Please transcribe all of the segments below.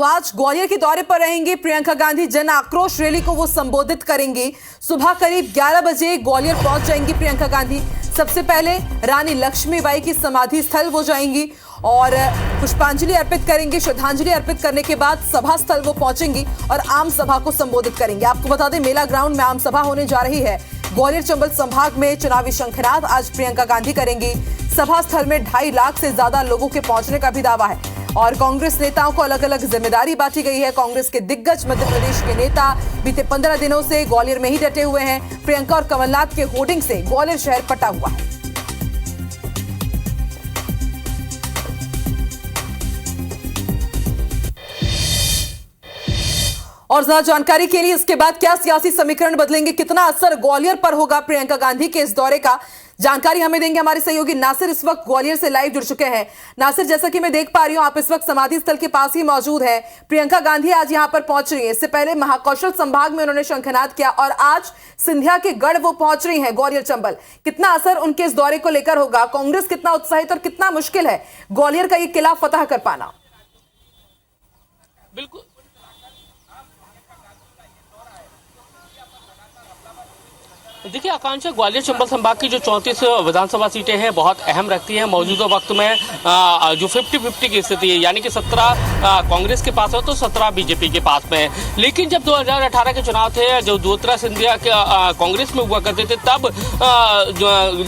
तो आज ग्वालियर के दौरे पर रहेंगी प्रियंका गांधी। जन आक्रोश रैली को वो संबोधित करेंगी। सुबह करीब 11 बजे ग्वालियर पहुंच जाएंगी प्रियंका गांधी। सबसे पहले रानी लक्ष्मीबाई की समाधि स्थल वो जाएंगी और पुष्पांजलि अर्पित करेंगे। श्रद्धांजलि अर्पित करने के बाद सभा स्थल वो पहुंचेंगी और आम सभा को संबोधित करेंगे। आपको बता दें, मेला ग्राउंड में आम सभा होने जा रही है। ग्वालियर चंबल संभाग में चुनावी शंखनाद आज प्रियंका गांधी करेंगी। सभा स्थल में 2.5 लाख से ज्यादा लोगों के पहुंचने का भी दावा है और कांग्रेस नेताओं को अलग अलग जिम्मेदारी बांटी गई है। कांग्रेस के दिग्गज मध्य प्रदेश के नेता बीते 15 दिनों से ग्वालियर में ही डटे हुए हैं। प्रियंका और कमलनाथ के होर्डिंग से ग्वालियर शहर पटा हुआ है। और ज्यादा जानकारी के लिए इसके बाद क्या सियासी समीकरण बदलेंगे, कितना असर ग्वालियर पर होगा प्रियंका गांधी के इस दौरे का, जानकारी हमें देंगे हमारे सहयोगी नासिर। इस वक्त ग्वालियर से लाइव जुड़ चुके हैं। नासिर, जैसा कि मैं देख पा रही हूं, आप इस वक्त समाधि स्थल के पास ही मौजूद है। प्रियंका गांधी आज यहां पर पहुंच रही है। इससे पहले महाकौशल संभाग में उन्होंने शंखनाद किया और आज सिंधिया के गढ़ वो पहुंच रही है ग्वालियर चंबल। कितना असर उनके इस दौरे को लेकर होगा, कांग्रेस कितना उत्साहित और कितना मुश्किल है ग्वालियर का ये किला फतह कर पाना? बिल्कुल देखिए आकांक्षा, ग्वालियर चंबल संभाग की जो 34 विधानसभा सीटें हैं बहुत अहम रखती हैं। मौजूदा वक्त में जो 50-50 की स्थिति है, यानी कि 17 कांग्रेस के पास है तो 17 बीजेपी के पास में है। लेकिन जब 2018 के चुनाव थे, जो ज्योतिरादित्य सिंधिया कांग्रेस में हुआ करते थे, तब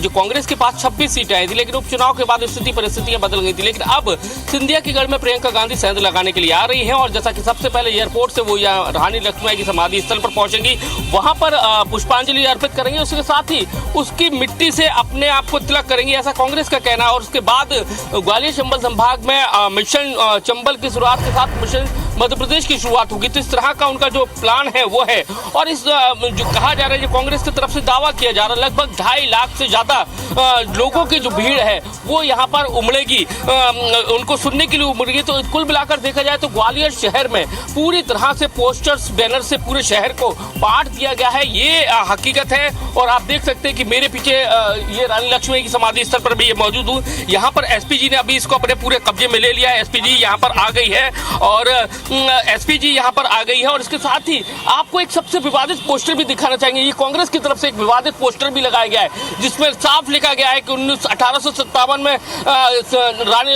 जो कांग्रेस के पास 26 सीटें आई थी। लेकिन उपचुनाव के बाद परिस्थितियां बदल गई थी। लेकिन अब सिंधिया के गढ़ में प्रियंका गांधी सेंध लगाने के लिए आ रही है और जैसा कि सबसे पहले एयरपोर्ट से वो यहाँ रानी लक्ष्मीबाई की समाधि स्थल पर पहुंचेंगी, वहां पर पुष्पांजलि अर्पित करेंगे। उसके साथ ही उसकी मिट्टी से अपने आप को तिलक करेंगे, ऐसा कांग्रेस का कहना है। और उसके बाद ग्वालियर चंबल संभाग में मिशन चंबल की शुरुआत के साथ मिशन मध्य प्रदेश की शुरुआत होगी। तो इस तरह का उनका जो प्लान है वो है। और इस जो कहा जा रहा है, जो कांग्रेस की तरफ से दावा किया जा रहा है, लगभग 2.5 लाख से ज्यादा लोगों की जो भीड़ है वो यहाँ पर उमड़ेगी, उनको सुनने के लिए उमड़ेगी। तो कुल मिलाकर देखा जाए तो ग्वालियर शहर में पूरी तरह से पोस्टर्स बैनर से पूरे शहर को बांट दिया गया है, ये हकीकत है। और आप देख सकते हैं कि मेरे पीछे ये रानी लक्ष्मीबाई की समाधि स्थल पर भी ये मौजूद हूँ। यहाँ पर एसपीजी ने अभी इसको अपने पूरे कब्जे में ले लिया है। एसपीजी यहाँ पर आ गई है और एसपीजी यहाँ पर आ गई है। और इसके साथ ही आपको एक सबसे विवादित पोस्टर भी दिखाना चाहेंगे। ये कांग्रेस की तरफ से एक विवादित पोस्टर भी लगाया गया है जिसमें साफ लिखा गया है कि 1857 में रानी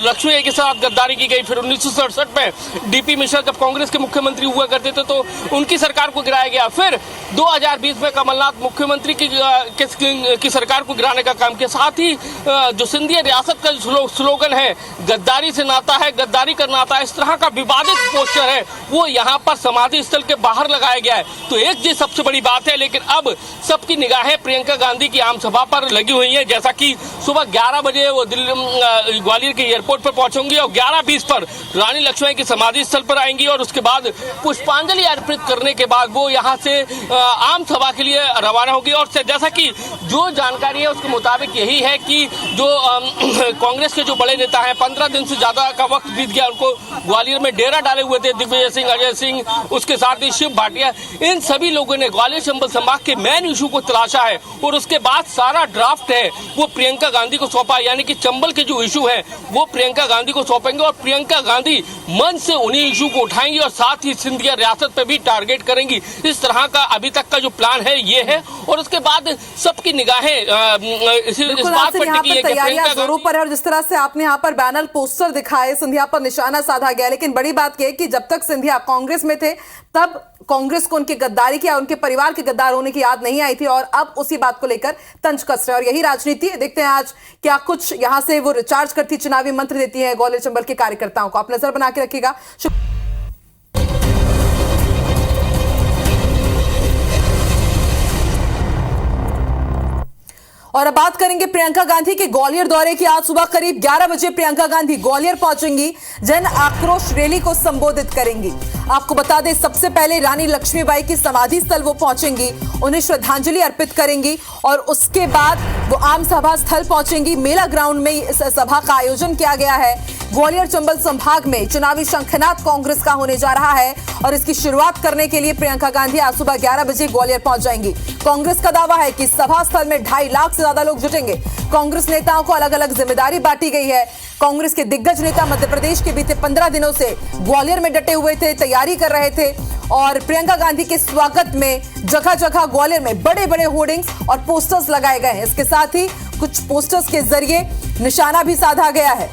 लक्ष्मीबाई के साथ गद्दारी की गई। फिर 1967 में डीपी मिश्रा जब कांग्रेस के मुख्यमंत्री हुआ करते थे तो उनकी सरकार को गिराया गया। फिर 2020 में कमलनाथ मुख्यमंत्री की सरकार को गिराने का काम किया। साथ ही जो सिंधिया रियासत का स्लोगन है, गद्दारी से नाता है, गद्दारी करना आता है, इस तरह का विवादित पोस्टर है वो यहाँ पर समाधि स्थल के बाहर लगाया गया है। तो एक ये सबसे बड़ी बात है। लेकिन अब सबकी निगाहें प्रियंका गांधी की आम सभा पर लगी हुई हैं। जैसा कि सुबह 11 बजे वो दिल्ली ग्वालियर के एयरपोर्ट पर पहुंचेंगी और 11:20 पर रानी लक्ष्मीबाई की समाधि स्थल पर आएंगी और उसके बाद पुष्पांजलि अर्पित करने के बाद वो यहाँ से आम सभा के लिए रवाना होगी। और जैसा कि जो जानकारी है उसके मुताबिक यही है कि जो कांग्रेस के जो बड़े नेता हैं, 15 दिन से ज्यादा का वक्त बीत गया, उनको ग्वालियर में डेरा डाले हुए थे, दिग्विजय सिंह, अजय सिंह, उसके साथ ही शिव भाटिया, इन सभी लोगों ने ग्वालियर चंबल संभाग के मेन इशू को तलाशा है और उसके बाद सारा ड्राफ्ट है वो प्रियंका गांधी को सौंपा। यानी कि चंबल के जो इशू है वो प्रियंका गांधी को सौंपेंगे और प्रियंका गांधी मन से उन्हीं इशू को उठाएंगी और साथ ही सिंधिया रियासत पे भी टारगेट करेंगी। इस तरह का अभी तक का जो प्लान है ये है। और उसके बाद सबकी निगाहें इस बात पर टिकी है कि तैयारियां जोरों पर है। और जिस तरह से आपने यहाँ पर बैनर पोस्टर दिखाए, सिंधिया पर निशाना साधा गया। लेकिन बड़ी बात यह है कि जब तक सिंधिया कांग्रेस में थे तब कांग्रेस को उनके गद्दारी की, उनके परिवार के गद्दार होने की याद नहीं आई थी और अब उसी बात को लेकर तंज कस रहे। और यही राजनीति है। देखते हैं आज क्या कुछ यहां से वो रिचार्ज करती, चुनावी मंत्र देती है ग्वालियर चंबल के कार्यकर्ताओं को। आप नजर बना के रखिएगा। और अब बात करेंगे प्रियंका गांधी के ग्वालियर दौरे की। आज सुबह करीब 11 बजे प्रियंका गांधी ग्वालियर पहुंचेंगी, जन आक्रोश रैली को संबोधित करेंगी। आपको बता दें, सबसे पहले रानी लक्ष्मीबाई की समाधि स्थल वो पहुंचेंगी, उन्हें श्रद्धांजलि अर्पित करेंगी और उसके बाद वो आम सभा स्थल पहुंचेंगी। मेला ग्राउंड में इस सभा का आयोजन किया गया है। ग्वालियर चंबल संभाग में चुनावी शंखनाद कांग्रेस का होने जा रहा है और इसकी शुरुआत करने के लिए प्रियंका गांधी आज सुबह 11 बजे ग्वालियर पहुंच जाएंगी। कांग्रेस का दावा है कि सभा स्थल में 2.5 लाख से ज्यादा लोग जुटेंगे। कांग्रेस नेताओं को अलग अलग जिम्मेदारी बांटी गई है। कांग्रेस के दिग्गज नेता मध्य प्रदेश के बीते 15 दिनों से ग्वालियर में डटे हुए थे, तैयारी कर रहे थे और प्रियंका गांधी के स्वागत में जगह जगह ग्वालियर में बड़े बड़े होर्डिंग्स और पोस्टर्स लगाए गए हैं। इसके साथ ही कुछ पोस्टर्स के जरिए निशाना भी साधा गया है।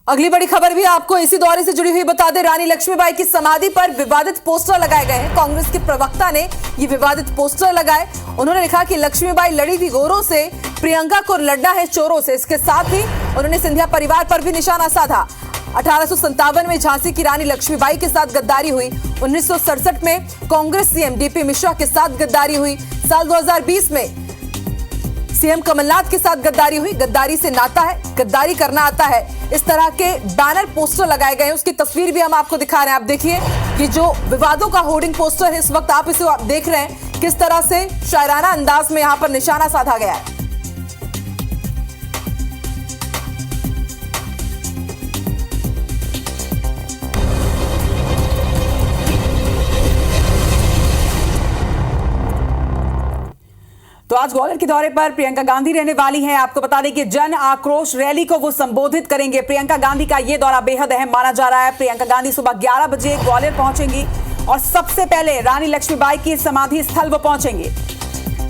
अगली बड़ी खबर भी आपको इसी दौरे से जुड़ी हुई बता दें। रानी लक्ष्मीबाई की समाधि पर विवादित पोस्टर लगाए गए हैं। कांग्रेस के प्रवक्ता ने ये विवादित पोस्टर लगाए। उन्होंने लिखा कि लक्ष्मीबाई लड़ी थी गोरों से, प्रियंका को लड़ना है चोरों से। इसके साथ ही उन्होंने सिंधिया परिवार पर भी निशाना साधा। 1857 में झांसी की रानी लक्ष्मीबाई के साथ गद्दारी हुई। 1967 में कांग्रेस सीएम डीपी मिश्रा के साथ गद्दारी हुई। साल 2020 में सीएम कमलनाथ के साथ गद्दारी हुई। गद्दारी से नाता है, गद्दारी करना आता है। इस तरह के बैनर पोस्टर लगाए गए हैं। उसकी तस्वीर भी हम आपको दिखा रहे हैं। आप देखिए कि जो विवादों का होर्डिंग पोस्टर है, इस वक्त आप इसे देख रहे हैं किस तरह से शायराना अंदाज में यहां पर निशाना साधा गया है। तो आज ग्वालियर के दौरे पर प्रियंका गांधी रहने वाली हैं। आपको बता दें कि जन आक्रोश रैली को वो संबोधित करेंगे। प्रियंका गांधी का ये दौरा बेहद अहम माना जा रहा है। प्रियंका गांधी सुबह 11 बजे ग्वालियर पहुंचेंगी और सबसे पहले रानी लक्ष्मीबाई की समाधि स्थल वो पहुंचेंगे।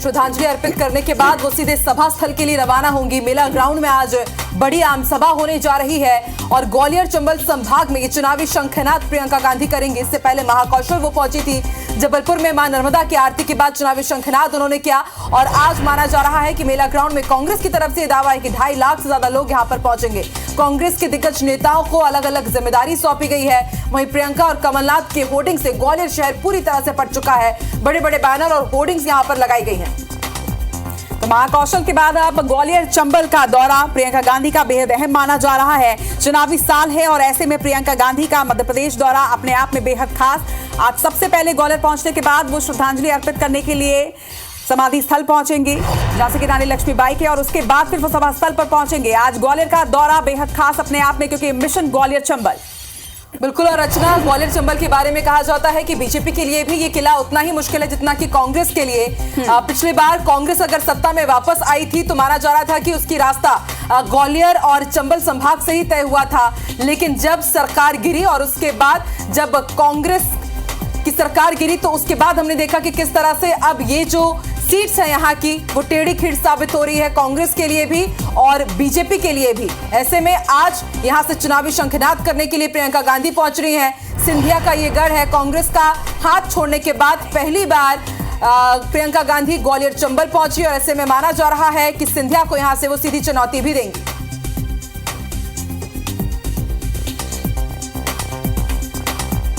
श्रद्धांजलि अर्पित करने के बाद वो सीधे सभा स्थल के लिए रवाना होंगी। मेला ग्राउंड में आज बड़ी आम सभा होने जा रही है और ग्वालियर चंबल संभाग में ये चुनावी शंखनाद प्रियंका गांधी करेंगे। इससे पहले महाकौशल वो पहुंची थी। जबलपुर में मां नर्मदा की आरती के बाद चुनावी शंखनाद उन्होंने किया और आज माना जा रहा है कि मेला ग्राउंड में कांग्रेस की तरफ से दावा है कि 2.5 लाख से ज्यादा लोग यहां पर पहुंचेंगे। कांग्रेस के दिग्गज नेताओं को अलग अलग जिम्मेदारी सौंपी गई है। वहीं प्रियंका और कमलनाथ के होर्डिंग से ग्वालियर शहर पूरी तरह से पट चुका है। बड़े बड़े बैनर और होर्डिंग्स यहां पर लगाई गई हैं। तो महाकौशल के बाद अब ग्वालियर चंबल का दौरा प्रियंका गांधी का बेहद अहम माना जा रहा है। चुनावी साल है और ऐसे में प्रियंका गांधी का मध्य प्रदेश दौरा अपने आप में बेहद खास। आज सबसे पहले ग्वालियर पहुंचने के बाद वो श्रद्धांजलि अर्पित करने के लिए समाधि स्थल पहुंचेंगे झांसी की रानी लक्ष्मीबाई के, और उसके बाद फिर वो सभा स्थल पर पहुंचेंगे। आज ग्वालियर का दौरा बेहद खास अपने आप में, क्योंकि मिशन ग्वालियर चंबल। बिल्कुल। और रचना, ग्वालियर चंबल के बारे में कहा जाता है कि बीजेपी के लिए भी ये किला उतना ही मुश्किल है जितना कि कांग्रेस के लिए। पिछली बार कांग्रेस अगर सत्ता में वापस आई थी तो माना जा रहा था कि उसकी रास्ता ग्वालियर और चंबल संभाग से ही तय हुआ था। लेकिन जब सरकार गिरी और उसके बाद जब कांग्रेस की सरकार गिरी तो उसके बाद हमने देखा कि किस तरह से अब ये जो सीट्स है यहाँ की वो टेढ़ी खीर साबित हो रही है कांग्रेस के लिए भी और बीजेपी के लिए भी। ऐसे में आज यहाँ से चुनावी शंखनाद करने के लिए प्रियंका गांधी पहुंच रही हैं। सिंधिया का ये गढ़ है। कांग्रेस का हाथ छोड़ने के बाद पहली बार प्रियंका गांधी ग्वालियर चंबल पहुंची और ऐसे में माना जा रहा है कि सिंधिया को यहाँ से वो सीधी चुनौती भी देंगी।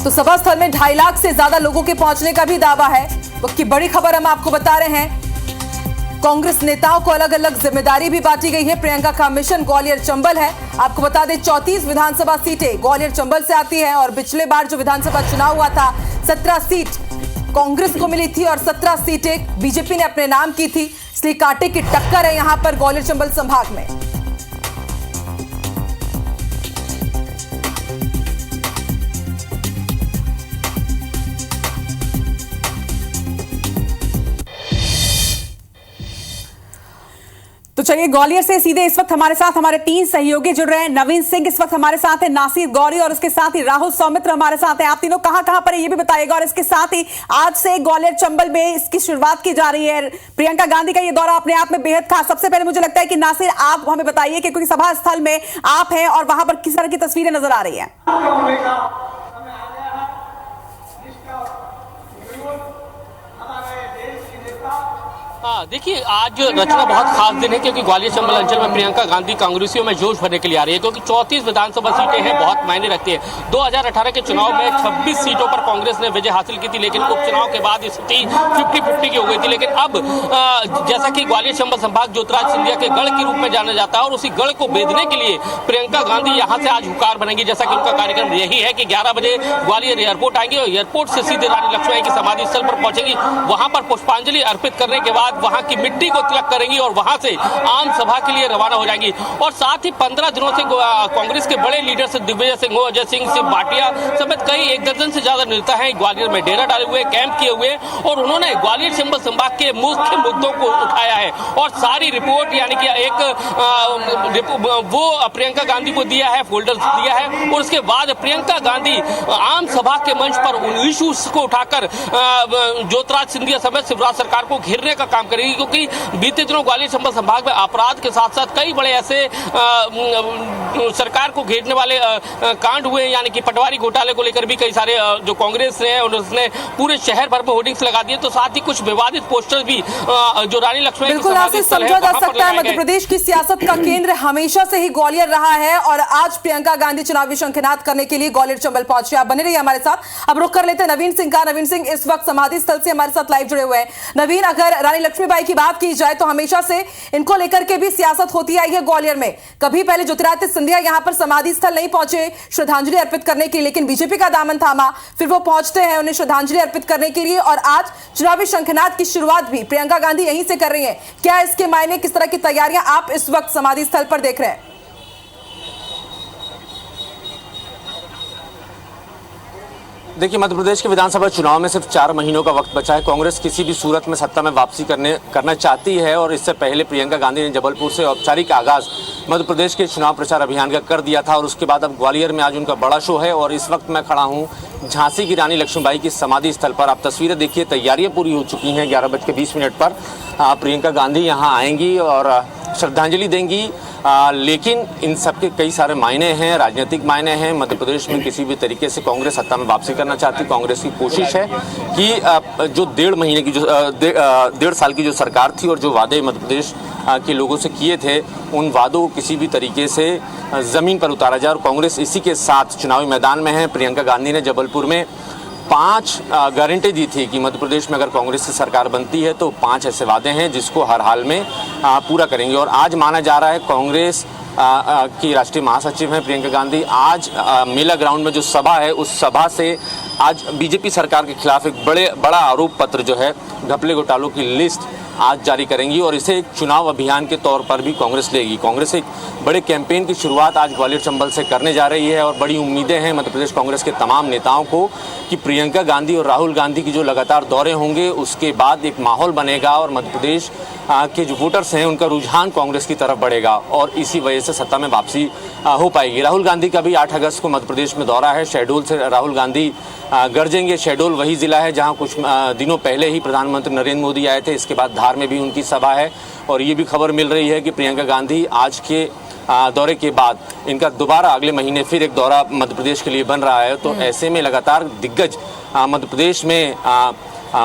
तो सभा स्थल में 2.5 लाख से ज्यादा लोगों के पहुंचने का भी दावा है। वक्त की बड़ी खबर हम आपको बता रहे हैं। कांग्रेस नेताओं को अलग अलग जिम्मेदारी भी बांटी गई है। प्रियंका का मिशन ग्वालियर चंबल है। आपको बता दें 34 विधानसभा सीटें ग्वालियर चंबल से आती है और पिछले बार जो विधानसभा चुनाव हुआ था 17 सीट कांग्रेस को मिली थी और 17 सीटें बीजेपी ने अपने नाम की थी। इसलिए कांटे की टक्कर है यहां पर ग्वालियर चंबल संभाग में। तो चलिए ग्वालियर से सीधे इस वक्त हमारे साथ हमारे 3 सहयोगी जुड़ रहे हैं। नवीन सिंह इस वक्त हमारे साथ है, नासिर गौरी और उसके साथ ही राहुल सौमित्र हमारे साथ हैं। आप तीनों कहां पर है ये भी बताइएगा। और इसके साथ ही आज से ग्वालियर चंबल में इसकी शुरुआत की जा रही है। प्रियंका गांधी का ये दौरा अपने आप में बेहद खास। सबसे पहले मुझे लगता है कि नासिर आप हमें बताइए कि क्योंकि सभा स्थल में आप हैं और वहां पर किस तरह की तस्वीरें नजर आ रही है। देखिए आज रचना बहुत खास दिन है क्योंकि ग्वालियर चंबल अंचल में प्रियंका गांधी कांग्रेसियों में जोश भरने के लिए आ रही है, क्योंकि 34 विधानसभा सीटें हैं, बहुत मायने रखती है। 2018 के चुनाव में 26 सीटों पर कांग्रेस ने विजय हासिल की थी, लेकिन उपचुनाव के बाद स्थिति 50-50 की हो गई थी। लेकिन अब जैसा कि ग्वालियर चंबल संभाग ज्योतिराज सिंधिया के गढ़ के रूप में जाना जाता है और उसी गढ़ को बेधने के लिए प्रियंका गांधी यहाँ से आज हुकार बनेंगी। जैसा कि उनका कार्यक्रम यही है कि 11 बजे ग्वालियर एयरपोर्ट आएंगे और एयरपोर्ट से सीधे रानी लक्ष्मीबाई की समाधि स्थल पर पहुंचेंगी। वहां पर पुष्पांजलि अर्पित करने के बाद बाद वहां की मिट्टी को तिलक करेंगी और वहां से आम सभा के लिए रवाना हो जाएंगी। और साथ ही 15 दिनों से कांग्रेस के बड़े लीडर से दिग्विजय सिंह हो, अजय सिंह, शिव भाटिया समेत कई 1 दर्जन से ज्यादा नेता हैं ग्वालियर में डेरा डाले हुए, कैंप किए हुए, और उन्होंने ग्वालियर चंबल संभाग के मुख्य मुद्दों को उठाया है और सारी रिपोर्ट यानी कि वो प्रियंका गांधी को दिया है, फोल्डर दिया है। और उसके बाद प्रियंका गांधी आम सभा के मंच पर उन इश्यूज को उठाकर ज्योतिराज सिंधिया समेत शिवराज सरकार को घेरने का काम करेगी, क्योंकि बीते दिनों ग्वालियर चंबल संभाग में अपराध के साथ साथ कई बड़े ऐसे सरकार को घेरने वाले कांड हुए, यानी कि पटवारी घोटाले को लेकर भी कई सारे जो कांग्रेस ने उसने पूरे शहर भर में होर्डिंग्स लगा दिए। तो साथ ही कुछ विवादित पोस्टर्स भी जो रानी लक्ष्मीबाई बिल्कुल ऐसे समझा जा सकता है। मध्य प्रदेश की सियासत का केंद्र हमेशा से ही ग्वालियर रहा है और आज प्रियंका गांधी चुनावी शंखनाद करने के लिए ग्वालियर चंबल पहुंचे। आप बने रहिए हमारे साथ। अब रुक कर लेते हैं नवीन सिंह का। नवीन सिंह इस वक्त समाधि स्थल से हमारे साथ लाइव जुड़े हुए हैं। नवीन, अगर रानी लक्ष्मीबाई की बात की जाए तो हमेशा से इनको लेकर के भी सियासत होती आई है ग्वालियर में। कभी पहले ज्योतिरादित्य सिंधिया यहां पर समाधि स्थल नहीं पहुंचे श्रद्धांजलि अर्पित करने के लिए, लेकिन बीजेपी का दामन थामा, फिर वो पहुंचते हैं उन्हें श्रद्धांजलि अर्पित करने के लिए और आज चुनावी शंखनाद की शुरुआत भी प्रियंका गांधी यहीं से कर रही हैं। क्या इसके मायने, किस तरह की तैयारियां आप इस वक्त समाधि स्थल पर देख रहे हैं? देखिए, मध्य प्रदेश के विधानसभा चुनाव में सिर्फ 4 महीनों का वक्त बचा है। कांग्रेस किसी भी सूरत में सत्ता में वापसी करना चाहती है और इससे पहले प्रियंका गांधी ने जबलपुर से औपचारिक आगाज मध्य प्रदेश के चुनाव प्रचार अभियान का कर दिया था और उसके बाद अब ग्वालियर में आज उनका बड़ा शो है। और इस वक्त मैं खड़ा हूं झांसी की रानी लक्ष्मीबाई की समाधि स्थल पर। आप तस्वीरें देखिए, तैयारियां पूरी हो चुकी हैं। 11:20 पर प्रियंका गांधी यहां आएंगी और श्रद्धांजलि देंगी। लेकिन इन सब के कई सारे मायने हैं, राजनीतिक मायने हैं। मध्य प्रदेश में किसी भी तरीके से कांग्रेस सत्ता में वापसी करना चाहती। कांग्रेस की कोशिश है कि जो 1.5 साल की जो सरकार थी और जो वादे मध्य प्रदेश के लोगों से किए थे, उन वादों को किसी भी तरीके से जमीन पर उतारा जाए। और कांग्रेस इसी के साथ चुनावी मैदान में है। प्रियंका गांधी ने जबलपुर में 5 गारंटी दी थी कि मध्य प्रदेश में अगर कांग्रेस की सरकार बनती है तो 5 ऐसे वादे हैं जिसको हर हाल में पूरा करेंगे। और आज माना जा रहा है कांग्रेस की राष्ट्रीय महासचिव हैं प्रियंका गांधी, आज मेला ग्राउंड में जो सभा है उस सभा से आज बीजेपी सरकार के खिलाफ एक बड़ा आरोप पत्र जो है, घपले घोटालों की लिस्ट आज जारी करेंगी और इसे एक चुनाव अभियान के तौर पर भी कांग्रेस लेगी। कांग्रेस एक बड़े कैंपेन की शुरुआत आज ग्वालियर चंबल से करने जा रही है और बड़ी उम्मीदें हैं मध्य प्रदेश कांग्रेस के तमाम नेताओं को कि प्रियंका गांधी और राहुल गांधी की जो लगातार दौरे होंगे उसके बाद एक माहौल बनेगा और मध्य प्रदेश के जो वोटर्स हैं उनका रुझान कांग्रेस की तरफ बढ़ेगा और इसी वजह से सत्ता में वापसी हो पाएगी। राहुल गांधी का भी 8 अगस्त को मध्य प्रदेश में दौरा है। शहडोल से राहुल गांधी गरजेंगे। शहडोल वही जिला है जहां कुछ दिनों पहले ही प्रधानमंत्री नरेंद्र मोदी आए थे। इसके बाद धार में भी उनकी सभा है और ये भी खबर मिल रही है कि प्रियंका गांधी आज के दौरे के बाद इनका दोबारा अगले महीने फिर एक दौरा मध्य प्रदेश के लिए बन रहा है। तो ऐसे में लगातार दिग्गज मध्य प्रदेश में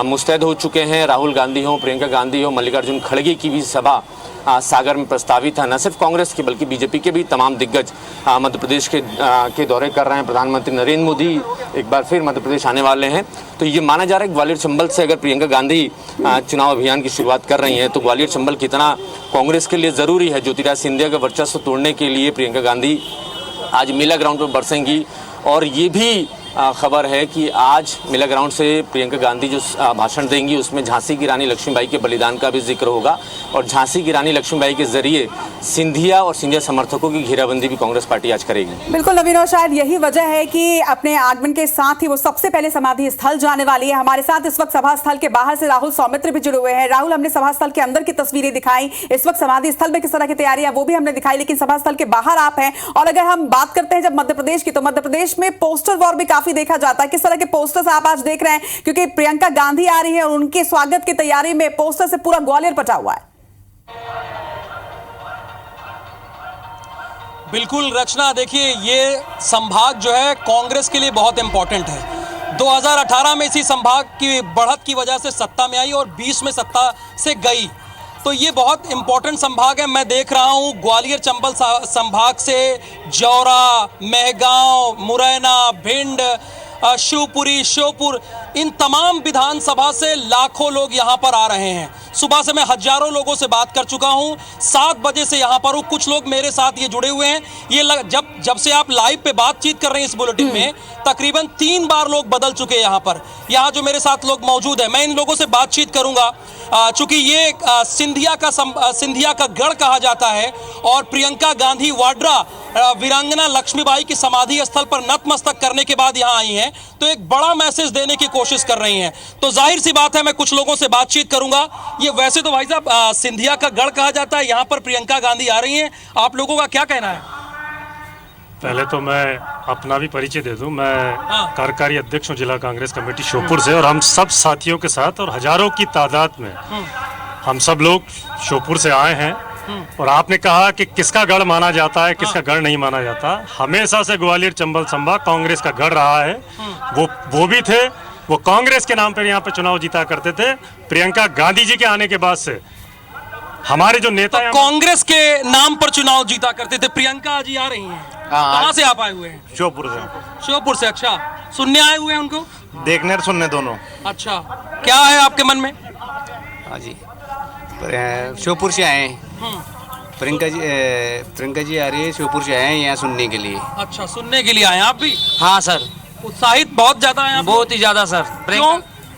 मुस्तैद हो चुके हैं। राहुल गांधी हो, प्रियंका गांधी हो, मल्लिकार्जुन खड़गे की भी सभा सागर में प्रस्तावित है। न सिर्फ कांग्रेस के बल्कि बीजेपी के भी तमाम दिग्गज मध्य प्रदेश के दौरे कर रहे हैं। प्रधानमंत्री नरेंद्र मोदी एक बार फिर मध्य प्रदेश आने वाले हैं। तो ये माना जा रहा है कि ग्वालियर चंबल से अगर प्रियंका गांधी चुनाव अभियान की शुरुआत कर रही हैं तो ग्वालियर चंबल कितना कांग्रेस के लिए ज़रूरी है। ज्योतिराज सिंधिया का वर्चस्व तोड़ने के लिए प्रियंका गांधी आज मेला ग्राउंड पर बरसेंगी और ये भी खबर है कि आज मेला ग्राउंड से प्रियंका गांधी जो भाषण देंगी उसमें झांसी की रानी लक्ष्मीबाई के बलिदान का भी जिक्र होगा और झांसी की रानी लक्ष्मीबाई के जरिए सिंधिया और सिंधिया समर्थकों की घेराबंदी भी कांग्रेस पार्टी आज करेगी। बिल्कुल नवीन, और शायद यही वजह है कि अपने आगमन के साथ ही वो सबसे पहले समाधि स्थल जाने वाली है। हमारे साथ इस वक्त सभा स्थल के बाहर से राहुल सौमित्र भी जुड़े हुए हैं। राहुल, हमने सभा स्थल के अंदर की तस्वीरें दिखाई, इस वक्त समाधि स्थल में किस तरह की तैयारी है वो भी हमने दिखाई, लेकिन सभा स्थल के बाहर आप हैं। और अगर हम बात करते हैं जब मध्य प्रदेश की, तो मध्य प्रदेश में पोस्टर वॉर भी काफी देखा जाता है। किस तरह के पोस्टर्स आप आज देख रहे हैं, क्योंकि प्रियंका गांधी आ रही है और उनके स्वागत की तैयारी में पोस्टर से पूरा ग्वालियर पटा हुआ है। बिल्कुल रचना, देखिए ये संभाग जो है कांग्रेस के लिए बहुत इंपॉर्टेंट है। 2018 में इसी संभाग की बढ़त की वजह से सत्ता में आई और 20 में सत्ता से गई, तो ये बहुत इंपॉर्टेंट संभाग है। मैं देख रहा हूँ ग्वालियर चंबल संभाग से जौरा, मेहगांव, मुरैना, भिंड, शिवपुरी, श्योपुर, इन तमाम विधानसभा से लाखों लोग यहाँ पर आ रहे हैं। सुबह से मैं हजारों लोगों से बात कर चुका हूँ, 7 बजे से यहाँ पर हूँ। कुछ लोग मेरे साथ ये जुड़े हुए हैं। ये जब से आप लाइव पे बातचीत कर रहे हैं इस बुलेटिन में, तकरीबन 3 बार लोग बदल चुके हैं यहाँ पर। यहाँ जो मेरे साथ लोग मौजूद हैं, मैं इन लोगों से बातचीत करूंगा। चूंकि ये सिंधिया का गढ़ कहा जाता है और प्रियंका गांधी वाड्रा वीरांगना लक्ष्मीबाई की समाधि स्थल पर नतमस्तक करने के बाद यहाँ आई हैं, तो एक बड़ा मैसेज देने की कोशिश कर रही हैं। तो जाहिर सी बात है, मैं कुछ लोगों से बातचीत करूंगा। ये वैसे तो भाई साहब सिंधिया का गढ़ कहा जाता है, यहाँ पर प्रियंका गांधी आ रही हैं, आप लोगों का क्या कहना है? पहले तो मैं अपना भी परिचय दे दूं। मैं कार्यकारी अध्यक्ष हूं जिला कांग्रेस कमेटी श्योपुर से, और हम सब साथियों के साथ और हजारों की तादाद में हम सब लोग श्योपुर से आए हैं। और आपने कहा कि किसका गढ़ माना जाता है, किसका गढ़ नहीं माना जाता। हमेशा से ग्वालियर चंबल संभाग कांग्रेस का गढ़ रहा है। वो भी थे, वो कांग्रेस के नाम पर यहाँ पे चुनाव जीता करते थे। प्रियंका गांधी जी के आने के बाद से हमारे जो नेता तो कांग्रेस के नाम पर चुनाव जीता करते थे, प्रियंका जी आ रही हैं। कहाँ से आप आए हुए हैं? श्योपुर से। श्योपुर से, अच्छा। सुनने आए हुए हैं उनको? देखने और सुनने दोनों। अच्छा, क्या है आपके मन में? हाँ जी, श्योपुर से आए हैं। प्रियंका जी आ रही है, श्योपुर से आए हैं यहाँ सुनने के लिए। अच्छा, सुनने के लिए आए हैं आप भी? हाँ सर, उत्साहित बहुत ज्यादा है? बहुत ही ज्यादा सर।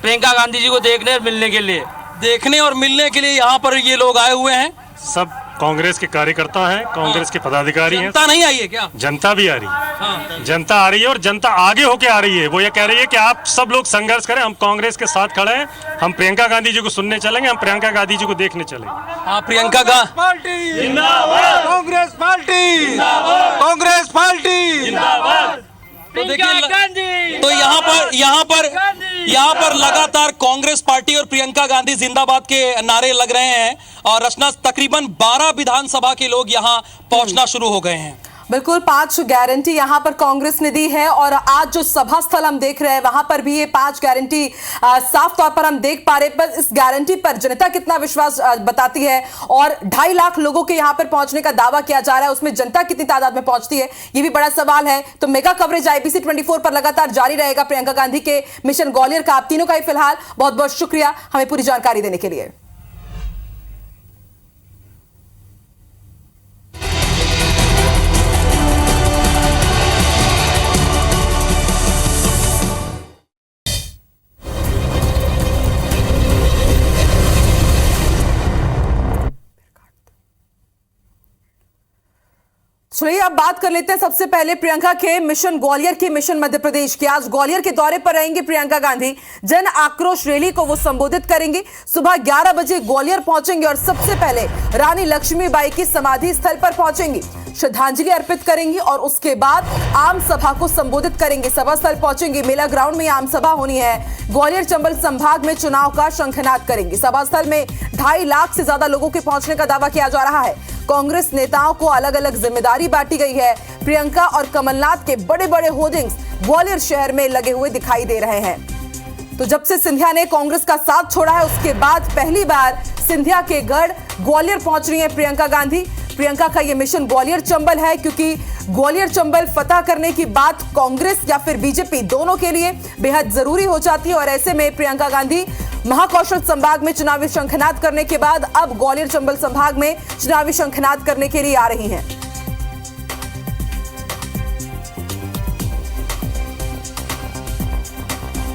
प्रियंका गांधी जी को देखने और मिलने के लिए। देखने और मिलने के लिए यहाँ पर ये लोग आए हुए हैं। सब कांग्रेस के कार्यकर्ता हैं, कांग्रेस के पदाधिकारी हैं। जनता नहीं आई है क्या? जनता भी आ रही है। हाँ। जनता आ रही है, और जनता आगे होके आ रही है। वो ये कह रही है कि आप सब लोग संघर्ष करें, हम कांग्रेस के साथ खड़े हैं। हम प्रियंका गांधी जी को सुनने चलेंगे, हम प्रियंका गांधी जी को देखने चलेंगे। हाँ, प्रियंका पार्टी जिंदाबाद, कांग्रेस पार्टी जिंदाबाद, कांग्रेस पार्टी जिंदाबाद। तो देखिए, तो यहाँ पर लगातार कांग्रेस पार्टी और प्रियंका गांधी जिंदाबाद के नारे लग रहे हैं, और रचना तकरीबन 12 विधानसभा के लोग यहाँ पहुंचना शुरू हो गए हैं। बिल्कुल 5 गारंटी यहाँ पर कांग्रेस ने दी है, और आज जो सभा स्थल हम देख रहे हैं वहां पर भी ये 5 गारंटी साफ तौर पर हम देख पा रहे हैं। पर इस गारंटी पर जनता कितना विश्वास बताती है, और 2.5 लाख लोगों के यहाँ पर पहुंचने का दावा किया जा रहा है, उसमें जनता कितनी तादाद में पहुंचती है, ये भी बड़ा सवाल है। तो मेगा कवरेज IBC 24 पर लगातार जारी रहेगा प्रियंका गांधी के मिशन ग्वालियर का। आप तीनों का ही फिलहाल बहुत बहुत शुक्रिया हमें पूरी जानकारी देने के लिए। चलिए अब बात कर लेते हैं सबसे पहले प्रियंका के मिशन ग्वालियर की, मिशन मध्य प्रदेश की। आज ग्वालियर के दौरे पर रहेंगी प्रियंका गांधी। जन आक्रोश रैली को वो संबोधित करेंगी। सुबह 11 बजे ग्वालियर पहुंचेंगे और सबसे पहले रानी लक्ष्मीबाई की समाधि स्थल पर पहुंचेंगी, श्रद्धांजलि अर्पित करेंगी, और उसके बाद आम सभा को संबोधित करेंगे। सभा स्थल पहुंचेंगी, मेला ग्राउंड में आम सभा होनी है। ग्वालियर चंबल संभाग में चुनाव का शंखनाद करेंगी। सभा स्थल में 2.5 लाख से ज्यादा लोगों के पहुंचने का दावा किया जा रहा है। कांग्रेस नेताओं को अलग अलग जिम्मेदारी बांटी गई है। प्रियंका और कमलनाथ के बड़े बड़े होर्डिंग्स ग्वालियर शहर में लगे हुए दिखाई दे रहे हैं। तो जब से सिंधिया ने कांग्रेस का साथ छोड़ा है, उसके बाद पहली बार सिंधिया के गढ़ ग्वालियर पहुंच रही है प्रियंका गांधी। प्रियंका का यह मिशन ग्वालियर चंबल है, क्योंकि ग्वालियर चंबल फतह करने की बात कांग्रेस या फिर बीजेपी दोनों के लिए बेहद जरूरी हो जाती है। और ऐसे में प्रियंका गांधी महाकौशल संभाग में चुनावी शंखनाद करने के बाद अब ग्वालियर चंबल संभाग में चुनावी शंखनाद करने के लिए आ रही हैं।